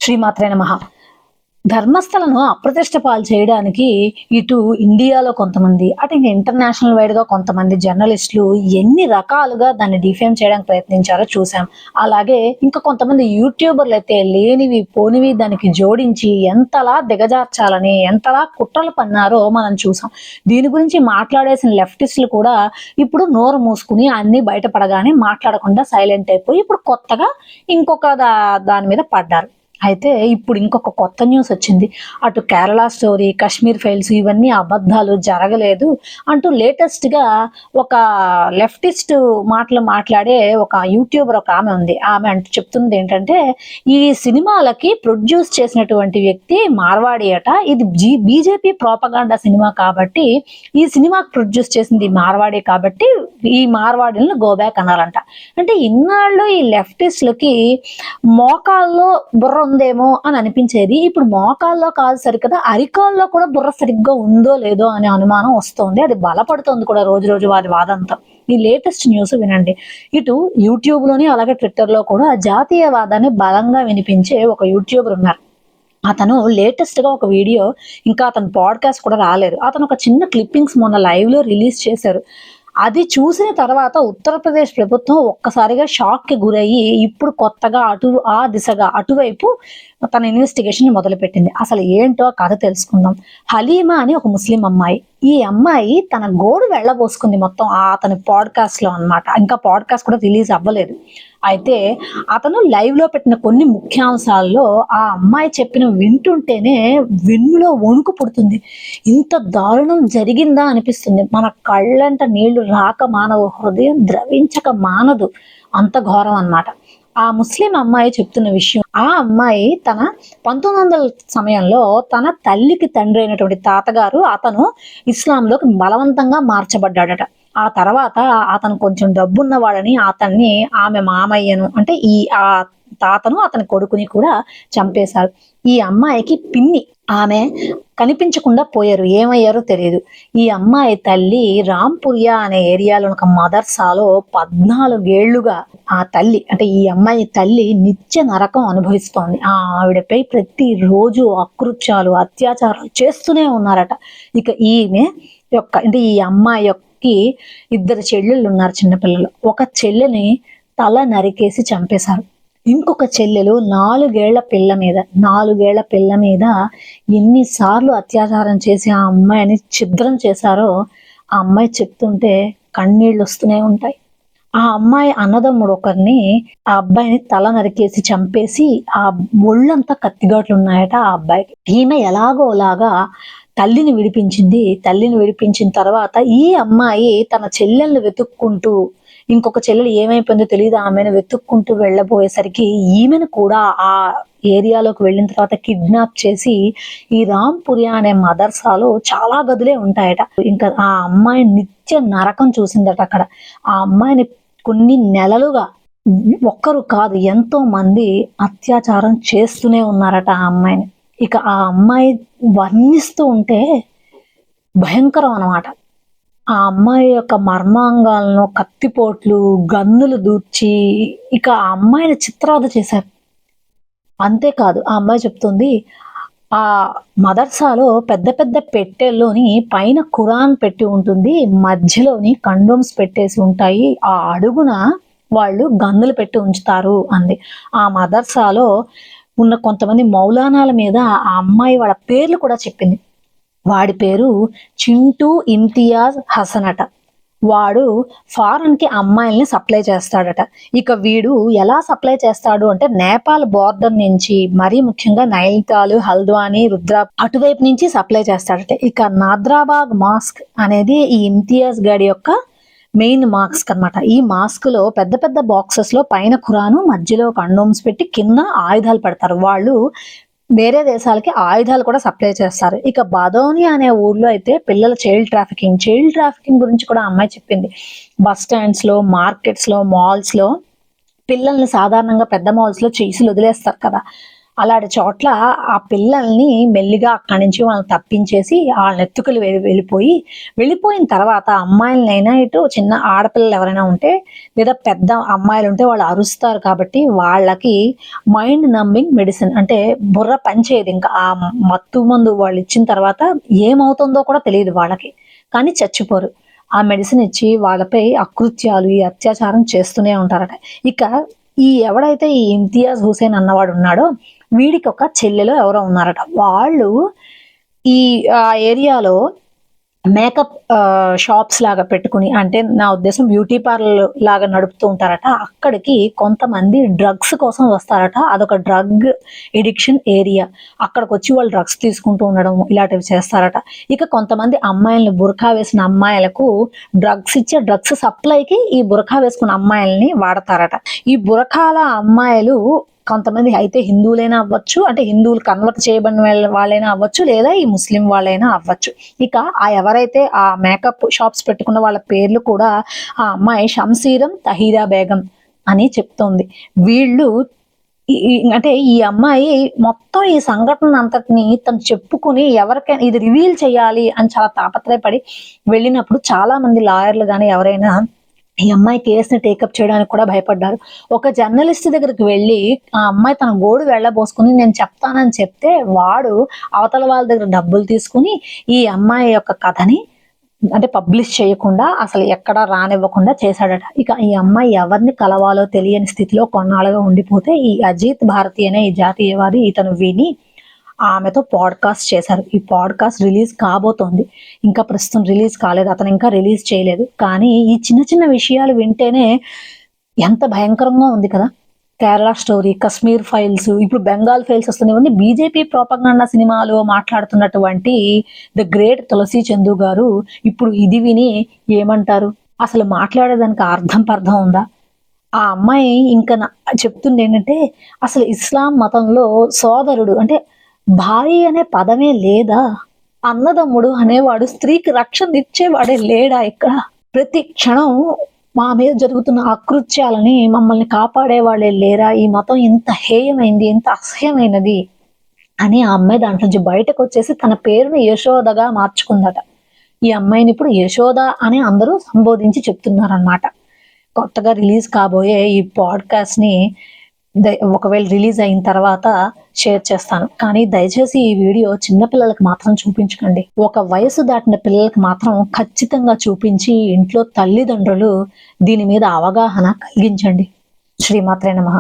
శ్రీమాత్రే నమః. ధర్మస్థలను అప్రతిష్ట పాలు చేయడానికి ఇటు ఇండియాలో కొంతమంది, అటు ఇంక ఇంటర్నేషనల్ వైడ్ గా కొంతమంది జర్నలిస్టులు ఎన్ని రకాలుగా దాన్ని డిఫేమ్ చేయడానికి ప్రయత్నించారో చూసాం. అలాగే ఇంకా కొంతమంది యూట్యూబర్లు అయితే లేనివి పోనివి దానికి జోడించి ఎంతలా దిగజార్చాలని ఎంతలా కుట్రలు పన్నారో మనం చూసాం. దీని గురించి మాట్లాడేసిన లెఫ్టిస్టులు కూడా ఇప్పుడు నోరు మూసుకుని అన్ని బయటపడగానే మాట్లాడకుండా సైలెంట్ అయిపోయి ఇప్పుడు కొత్తగా ఇంకొక దాని మీద పడ్డారు. అయితే ఇప్పుడు ఇంకొక కొత్త న్యూస్ వచ్చింది. అటు కేరళ స్టోరీ, కాశ్మీర్ ఫైల్స్ ఇవన్నీ అబద్ధాలు, జరగలేదు అంటూ లేటెస్ట్ గా ఒక లెఫ్టిస్ట్ మాట్లాడే ఒక యూట్యూబర్ ఒక ఆమె ఉంది. ఆమె అంటూ చెప్తుంది ఏంటంటే, ఈ సినిమాలకి ప్రొడ్యూస్ చేసినటువంటి వ్యక్తి మార్వాడి అట. ఇది బీజేపీ ప్రోపగాండా సినిమా కాబట్టి ఈ సినిమాకి ప్రొడ్యూస్ చేసింది మార్వాడి కాబట్టి ఈ మార్వాడిలను గోబ్యాక్ అనాలంట. అంటే ఇన్నాళ్ళు ఈ లెఫ్టిస్టులకి మోకాల్లో బుర్ర ఉందేమో అని అనిపించేది. ఇప్పుడు మోకాల్లో కాదు సరికదా, అరికాల్లో కూడా బుర్ర సరిగ్గా ఉందో లేదో అనే అనుమానం వస్తుంది. అది బలపడుతుంది కూడా రోజు రోజు వారి వాదంతో. ఈ లేటెస్ట్ న్యూస్ వినండి. ఇటు యూట్యూబ్ లోని అలాగే ట్విట్టర్ లో కూడా జాతీయవాదాన్ని బలంగా వినిపించే ఒక యూట్యూబర్ ఉన్నారు. అతను లేటెస్ట్ గా ఒక వీడియో, ఇంకా అతను పాడ్కాస్ట్ కూడా రాలేదు, అతను ఒక చిన్న క్లిప్పింగ్స్ మొన్న లైవ్ లో రిలీజ్ చేశారు. అది చూసిన తర్వాత ఉత్తరప్రదేశ్ ప్రభుత్వం ఒక్కసారిగా షాక్ కి గురయ్యి ఇప్పుడు కొత్తగా ఆ దిశగా అటువైపు తన ఇన్వెస్టిగేషన్ మొదలుపెట్టింది. అసలు ఏంటో కథ తెలుసుకుందాం. హలీమా అని ఒక ముస్లిం అమ్మాయి. ఈ అమ్మాయి తన గోడు వెళ్ళబోసుకుంది మొత్తం అతని పాడ్కాస్ట్ లో అన్నమాట. ఇంకా పాడ్కాస్ట్ కూడా రిలీజ్ అవ్వలేదు. అయితే అతను లైవ్ లో పెట్టిన కొన్ని ముఖ్యాంశాల్లో ఆ అమ్మాయి చెప్పిన వింటుంటేనే వెన్నులో వణుకు పుడుతుంది. ఇంత దారుణం జరిగిందా అనిపిస్తుంది. మన కళ్ళంట నీళ్లు రాక మానవు, హృదయం ద్రవించక మానదు. అంత ఘోరం అన్నమాట. ఆ ముస్లిం అమ్మాయి చెప్తున్న విషయం, ఆ అమ్మాయి తన 1900 సమయంలో తన తల్లికి తండ్రి అయినటువంటి తాతగారు అతను ఇస్లాంలోకి బలవంతంగా మార్చబడ్డాడట. ఆ తర్వాత అతను కొంచెం డబ్బున్నవాడని అతన్ని ఆమె మామయ్యను అంటే ఆ తాతను అతని కొడుకుని కూడా చంపేశారు. ఈ అమ్మాయికి పిన్ని, ఆమె కనిపించకుండా పోయారు. ఏమయ్యారో తెలియదు. ఈ అమ్మాయి తల్లి రాంపురియా అనే ఏరియాలో ఒక మదర్సాలో 14 ఏళ్లుగా ఆ తల్లి అంటే ఈ అమ్మాయి తల్లి నిత్య నరకం అనుభవిస్తోంది. ఆవిడపై ప్రతి రోజు అకృత్యాలు, అత్యాచారాలు చేస్తూనే ఉన్నారట. ఇక ఈమె యొక్క అంటే ఈ అమ్మాయి యొక్క 2 చెల్లెళ్ళు ఉన్నారు, చిన్నపిల్లలు. ఒక చెల్లెని తల నరికేసి చంపేశారు. ఇంకొక చెల్లెలు 4 ఏళ్ల పిల్ల మీద ఎన్నిసార్లు అత్యాచారం చేసి ఆ అమ్మాయిని ఛిద్రం చేశారో ఆ అమ్మాయి చెప్తుంటే కన్నీళ్ళు వస్తూనే ఉంటాయి. ఆ అమ్మాయి అన్నదమ్ముడు ఒకరిని ఆ అబ్బాయిని తల నరికేసి చంపేసి ఆ ఒళ్ళంతా కత్తిగాట్లు ఉన్నాయట ఆ అబ్బాయికి. ఈమె ఎలాగోలాగా తల్లిని విడిపించిన తర్వాత ఈ అమ్మాయి తన చెల్లెల్ని వెతుక్కుంటూ, ఇంకొక చెల్లెలు ఏమైపోయిందో తెలియదు, ఆమెను వెతుక్కుంటూ వెళ్ళబోయేసరికి ఈమెను కూడా ఆ ఏరియాలోకి వెళ్ళిన తర్వాత కిడ్నాప్ చేసి ఈ రాంపురియా అనే మదర్సాలో చాలా గదులే ఉంటాయట. ఇంకా ఆ అమ్మాయి నిత్య నరకం చూసిందట అక్కడ. ఆ అమ్మాయిని కొన్ని నెలలుగా ఒక్కరు కాదు ఎంతో మంది అత్యాచారం చేస్తూనే ఉన్నారట ఆ అమ్మాయిని. ఇక ఆ అమ్మాయి వర్ణిస్తూ ఉంటే భయంకరం అన్నమాట. ఆ అమ్మాయి యొక్క మర్మాంగాలను కత్తిపోట్లు, గన్నులు దూర్చి ఇక ఆ అమ్మాయిని చిత్రవధ చేశారు. అంతేకాదు ఆ అమ్మాయి చెప్తుంది, ఆ మదర్సాలో పెద్ద పెద్ద పెట్టెల్లోని పైన ఖురాన్ పెట్టి ఉంటుంది, మధ్యలోని కండోమ్స్ పెట్టేసి ఉంటాయి, ఆ అడుగున వాళ్ళు గన్నులు పెట్టి ఉంచుతారు అంది. ఆ మదర్సాలో ఉన్న కొంతమంది మౌలానాల మీద ఆ అమ్మాయి వాళ్ళ పేర్లు కూడా చెప్పింది. వాడి పేరు చింటూ ఇమ్తియాజ్ హసన్ అట. వాడు ఫారెన్ కి అమ్మాయిల్ని సప్లై చేస్తాడట. ఇక వీడు ఎలా సప్లై చేస్తాడు అంటే నేపాల్ బోర్డర్ నుంచి, మరీ ముఖ్యంగా నైనితాల్, హల్ద్వాని, రుద్రా అటువైపు నుంచి సప్లై చేస్తాడట. ఇక నాద్రాబాగ్ మాస్క్ అనేది ఈ ఇమ్తియాజ్ గాడి యొక్క మెయిన్ మాస్క్ అన్నమాట. ఈ మాస్క్ లో పెద్ద పెద్ద బాక్సెస్ లో పైన ఖురాను, మధ్యలో కండోమ్స్ పెట్టి కింద ఆయుధాలు పెడతారు. వాళ్ళు వేరే దేశాలకి ఆయుధాలు కూడా సప్లై చేస్తారు. ఇక బదౌని అనే ఊర్లో అయితే పిల్లల చైల్డ్ ట్రాఫికింగ్ గురించి కూడా అమ్మాయి చెప్పింది. బస్ స్టాండ్స్ లో, మార్కెట్స్ లో, మాల్స్ లో పిల్లల్ని సాధారణంగా పెద్ద మాల్స్ లో చేసి వదిలేస్తారు కదా, అలాంటి చోట్ల ఆ పిల్లల్ని మెల్లిగా అక్కడి నుంచి వాళ్ళని తప్పించేసి వాళ్ళని ఎత్తుకుని వెళ్ళిపోయిన తర్వాత అమ్మాయిలనైనా ఇటు చిన్న ఆడపిల్లలు ఎవరైనా ఉంటే లేదా పెద్ద అమ్మాయిలు ఉంటే వాళ్ళు అరుస్తారు కాబట్టి వాళ్ళకి మైండ్ నమ్మింగ్ మెడిసిన్ అంటే బుర్ర పనిచేయదు. ఇంకా ఆ మత్తు మందు వాళ్ళు ఇచ్చిన తర్వాత ఏమవుతుందో కూడా తెలియదు వాళ్ళకి, కానీ చచ్చిపోరు. ఆ మెడిసిన్ ఇచ్చి వాళ్ళపై అకృత్యాలు ఈ అత్యాచారం చేస్తూనే ఉంటారట. ఇక ఎవడైతే ఈ ఇమ్తియాజ్ హుసేన్ అన్నవాడు ఉన్నాడో వీడికి ఒక చెల్లెలో ఎవరో ఉన్నారట. వాళ్ళు ఈ ఆ ఏరియాలో మేకప్ షాప్స్ లాగా పెట్టుకుని, అంటే నా ఉద్దేశం బ్యూటీ పార్లర్ లాగా నడుపుతూ ఉంటారట. అక్కడికి కొంతమంది డ్రగ్స్ కోసం వస్తారట. అదొక డ్రగ్ ఎడిక్షన్ ఏరియా. అక్కడికి వచ్చి వాళ్ళు డ్రగ్స్ తీసుకుంటూ ఉండడం ఇలాంటివి చేస్తారట. ఇక కొంతమంది అమ్మాయిలను, బురఖా వేసిన అమ్మాయిలకు డ్రగ్స్ ఇచ్చే డ్రగ్స్ సప్లైకి ఈ బురఖా వేసుకున్న అమ్మాయిల్ని వాడతారట. ఈ బురఖాల అమ్మాయిలు కొంతమంది అయితే హిందువులైనా అవ్వచ్చు, అంటే హిందువులు కన్వర్ట్ చేయబడిన వాళ్ళైనా అవ్వచ్చు, లేదా ఈ ముస్లిం వాళ్ళైనా అవ్వచ్చు. ఇక ఎవరైతే ఆ మేకప్ షాప్స్ పెట్టుకున్న వాళ్ళ పేర్లు కూడా ఆ అమ్మాయి షంసీరం తహీరా బేగం అని చెప్తోంది. వీళ్ళు అంటే ఈ అమ్మాయి మొత్తం ఈ సంఘటన అంతటిని తను చెప్పుకుని ఎవరికైనా ఇది రివీల్ చేయాలి అని చాలా తాపత్రయపడి వెళ్ళినప్పుడు చాలా మంది లాయర్లు కానీ ఎవరైనా ఈ అమ్మాయి కేసుని టేకప్ చేయడానికి కూడా భయపడ్డారు. ఒక జర్నలిస్ట్ దగ్గరికి వెళ్ళి ఆ అమ్మాయి తన గోడు వెళ్ళబోసుకుని నేను చెప్తానని చెప్తే వాడు అవతల వాళ్ళ దగ్గర డబ్బులు తీసుకుని ఈ అమ్మాయి యొక్క కథని అంటే పబ్లిష్ చేయకుండా అసలు ఎక్కడా రానివ్వకుండా చేశాడట. ఇక ఈ అమ్మాయి ఎవరిని కలవాలో తెలియని స్థితిలో కొన్నాళ్ళుగా ఉండిపోతే ఈ అజిత్ భారతి అనే ఈ జాతీయవాది ఇతను విని ఆమెతో పాడ్కాస్ట్ చేశారు. ఈ పాడ్కాస్ట్ రిలీజ్ కాబోతోంది. ఇంకా ప్రస్తుతం రిలీజ్ కాలేదు, అతను ఇంకా రిలీజ్ చేయలేదు. కానీ ఈ చిన్న చిన్న విషయాలు వింటేనే ఎంత భయంకరంగా ఉంది కదా. కేరళ స్టోరీ, కశ్మీర్ ఫైల్స్, ఇప్పుడు బెంగాల్ ఫైల్స్ వస్తున్నాయి. బీజేపీ ప్రోపగండా సినిమాలో మాట్లాడుతున్నటువంటి ద గ్రేట్ తులసి చందు గారు ఇప్పుడు ఇది విని ఏమంటారు? అసలు మాట్లాడేదానికి అర్థం ఉందా? ఆ అమ్మాయి ఇంకా చెప్తుంది ఏంటంటే అసలు ఇస్లాం మతంలో సోదరుడు అంటే భార్య అనే పదమే లేదా? అన్నదమ్ముడు అనేవాడు స్త్రీకి రక్షణ ఇచ్చేవాడే లేడా? ఇక్కడ ప్రతి క్షణం మా మీద జరుగుతున్న అకృత్యాలని మమ్మల్ని కాపాడే వాళ్ళే లేరా? ఈ మతం ఎంత హేయమైంది, ఎంత అసహ్యమైనది అని ఆ అమ్మాయి దాంట్లో నుంచి బయటకు వచ్చేసి తన పేరుని యశోదగా మార్చుకుందట. ఈ అమ్మాయిని ఇప్పుడు యశోద అని అందరూ సంబోధించి చెప్తున్నారనమాట. కొత్తగా రిలీజ్ కాబోయే ఈ పాడ్కాస్ట్ ని ఒకవేళ రిలీజ్ అయిన తర్వాత షేర్ చేస్తాను. కానీ దయచేసి ఈ వీడియో చిన్నపిల్లలకు మాత్రం చూపించకండి. ఒక వయసు దాటిన పిల్లలకు మాత్రం ఖచ్చితంగా చూపించి ఇంట్లో తల్లిదండ్రులు దీని మీద అవగాహన కలిగించండి. శ్రీమాత్రే నమః.